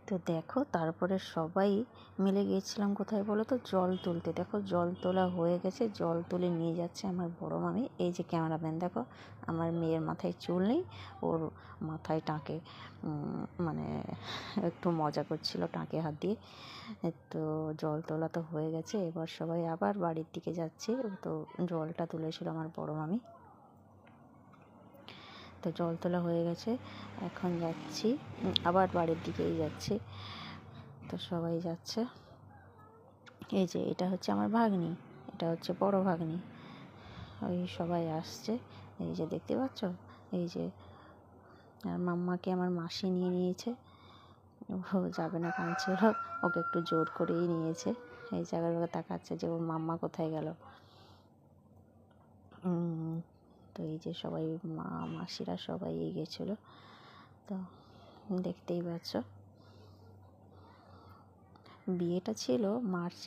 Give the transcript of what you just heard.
তো দেখো তারপরে সবাই মিলে গিয়েছিলাম কোথায় বলো তো, জল তুলতে। দেখো জল তোলা হয়ে গেছে, জল তুলে নিয়ে যাচ্ছে আমার বড় মামি। এই যে ক্যামেরাম্যান, দেখো আমার মেয়ের মাথায় চুল নেই, ওর মাথায় টাঁকে মানে একটু মজা করছিল টাঁকে হাত দিয়ে। তো জল তোলা তো হয়ে গেছে, এবার সবাই আবার বাড়ির দিকে যাচ্ছে। তো জলটা তুলেছিল আমার বড় মামি। তো জল তোলা হয়ে গেছে, এখন যাচ্ছি আবার বাড়ির দিকেই যাচ্ছি। তো সবাই যাচ্ছে। এই যে এটা হচ্ছে আমার ভাগ্নি, এটা হচ্ছে বড় ভাগ্নি, ওই সবাই আসছে। এই যে দেখতে পাচ্ছ, এই যে আর মাম্মাকে আমার মাসি নিয়ে নিয়েছে, ও যাবে না কাঁদছিল, ওকে একটু জোর করেই নিয়েছে। এই জায়গাগুলো তাকাচ্ছে যে ওর মাম্মা কোথায় গেল। তো এই যে সবাই মাসিরা সবাই গেছিলো। তো দেখতেই পাচ্ছ বিয়েটা ছিল মার্চের